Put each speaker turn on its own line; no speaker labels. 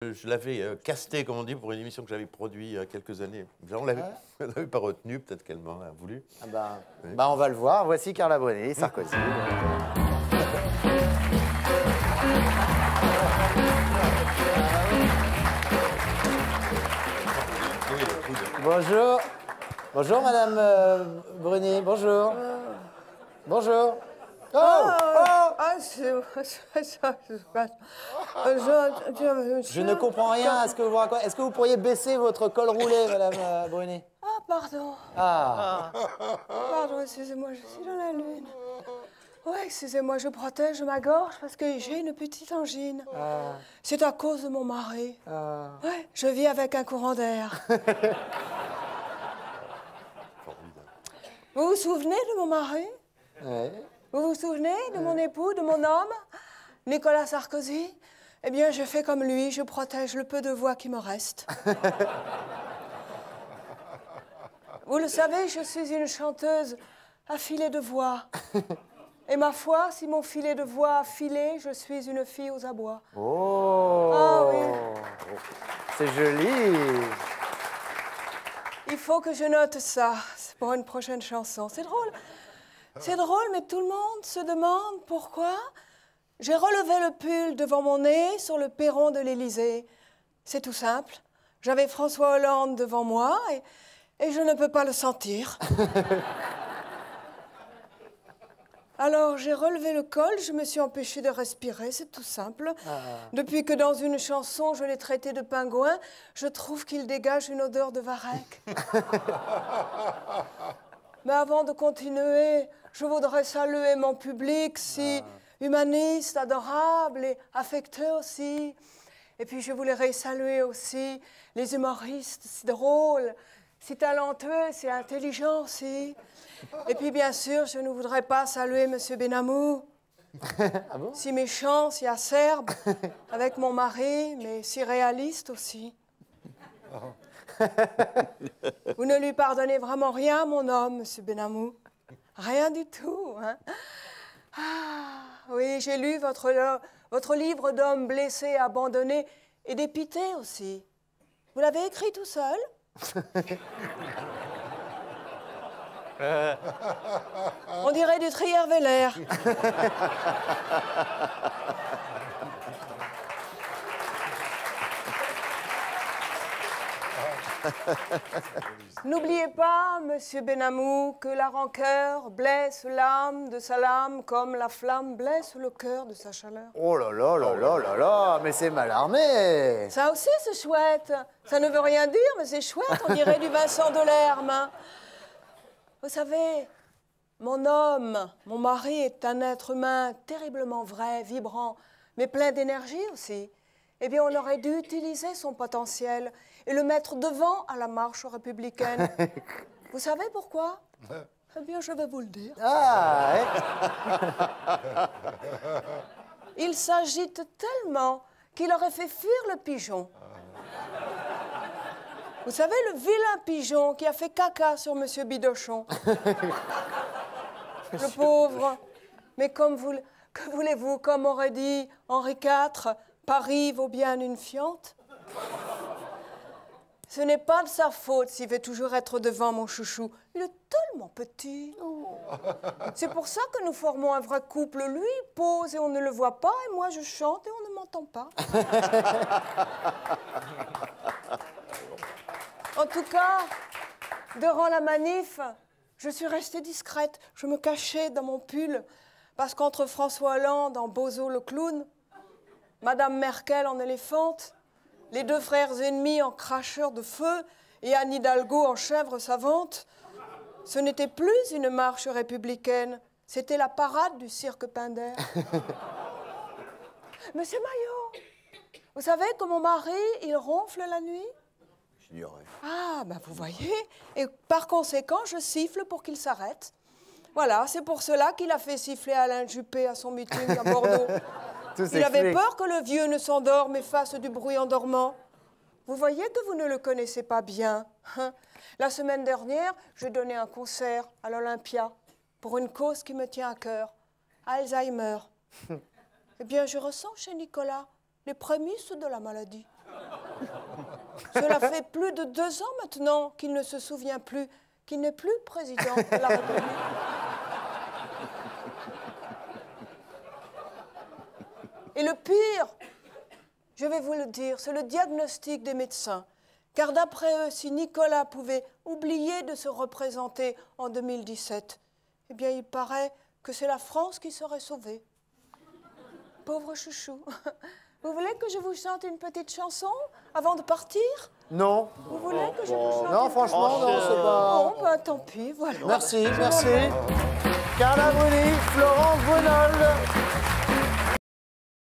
Je l'avais casté, comme on dit, pour une émission que j'avais produite il y a quelques années. On l'avait pas retenu, peut-être qu'elle m'en a voulu.
Ah bah,
Oui.
bah, on va le voir. Voici Carla Bruni, Sarkozy. Bonjour. Bonjour, Madame Bruni. Bonjour. Bonjour. Oh, Je ne comprends rien à ce que vous racontez. Est-ce que vous pourriez baisser votre col roulé, Madame Bruni?
Ah, pardon.
Ah.
Pardon, excusez-moi, je suis dans la lune. Ouais, excusez-moi, je protège ma gorge parce que j'ai une petite angine.
Ah.
C'est à cause de mon mari.
Ah.
Ouais, je vis avec un courant d'air. Vous vous souvenez de mon mari?
Ouais.
Vous vous souvenez de mon époux, de mon homme, Nicolas Sarkozy? Eh bien, je fais comme lui, je protège le peu de voix qui me reste. Vous le savez, je suis une chanteuse à filet de voix. Et ma foi, si mon filet de voix a filé, je suis une fille aux abois.
Oh.
Ah oui.
C'est joli.
Il faut que je note ça pour une prochaine chanson. C'est drôle. C'est drôle, mais tout le monde se demande pourquoi j'ai relevé le pull devant mon nez sur le perron de l'Élysée. C'est tout simple. J'avais François Hollande devant moi et je ne peux pas le sentir. Alors j'ai relevé le col, je me suis empêchée de respirer, c'est tout simple. Depuis que dans une chanson je l'ai traité de pingouin, je trouve qu'il dégage une odeur de varech. Mais avant de continuer, je voudrais saluer mon public si humaniste, adorable et affectueux aussi. Et puis je voudrais saluer aussi les humoristes si drôles, si talentueux, si intelligents aussi. Et puis bien sûr, je ne voudrais pas saluer M. Benamou.
Ah bon?
Si méchant, si acerbe, avec mon mari, mais si réaliste aussi. Vous ne lui pardonnez vraiment rien, mon homme, M. Benamou? Rien du tout, hein? Ah, oui, j'ai lu votre livre d'hommes blessés, abandonnés et dépités aussi. Vous l'avez écrit tout seul? On dirait du Trier-Vélaire. N'oubliez pas, Monsieur Benamou, que la rancœur blesse l'âme de sa lame comme la flamme blesse le cœur de sa chaleur.
Oh là là là là là là, mais c'est mal armé.
Ça aussi, c'est chouette. Ça ne veut rien dire, mais c'est chouette. On dirait du Vincent Delerme. Hein. Vous savez, mon homme, mon mari est un être humain terriblement vrai, vibrant, mais plein d'énergie aussi. Eh bien, on aurait dû utiliser son potentiel et le mettre devant à la marche républicaine. Vous savez pourquoi? Eh bien, je vais vous le dire.
Ah, ouais.
Il s'agite tellement qu'il aurait fait fuir le pigeon. Vous savez, le vilain pigeon qui a fait caca sur Monsieur Bidochon. Le pauvre. Mais que voulez-vous, comme aurait dit Henri IV, Paris vaut bien une fiente. Ce n'est pas de sa faute s'il veut toujours être devant mon chouchou. Il est tellement petit. C'est pour ça que nous formons un vrai couple. Lui, il pose et on ne le voit pas, et moi, je chante et on ne m'entend pas. En tout cas, durant la manif, je suis restée discrète. Je me cachais dans mon pull, parce qu'entre François Hollande en bozo le clown, Madame Merkel en éléphante, les deux frères ennemis en cracheurs de feu et Anne Hidalgo en chèvre savante, ce n'était plus une marche républicaine, c'était la parade du cirque Pinder. Monsieur Maillot, vous savez que mon mari, il ronfle la nuit?
J'ignorais.
Ah, ben vous voyez, et par conséquent, je siffle pour qu'il s'arrête. Voilà, c'est pour cela qu'il a fait siffler Alain Juppé à son meeting à Bordeaux. Il avait peur que le vieux ne s'endorme et fasse du bruit en dormant. Vous voyez que vous ne le connaissez pas bien. Hein? La semaine dernière, j'ai donné un concert à l'Olympia pour une cause qui me tient à cœur, Alzheimer. Eh bien, je ressens chez Nicolas les prémices de la maladie. Cela fait plus de 2 ans maintenant qu'il ne se souvient plus qu'il n'est plus président de la République. Et le pire, je vais vous le dire, c'est le diagnostic des médecins. Car d'après eux, si Nicolas pouvait oublier de se représenter en 2017, eh bien, il paraît que c'est la France qui serait sauvée. Pauvre chouchou. Vous voulez que je vous chante une petite chanson avant de partir?
Non.
Vous voulez que je vous chante
Non,
une
franchement, non, c'est pas...
Bon, ben tant pis, voilà.
Merci, merci. Carla Bruni, Florence Brunel.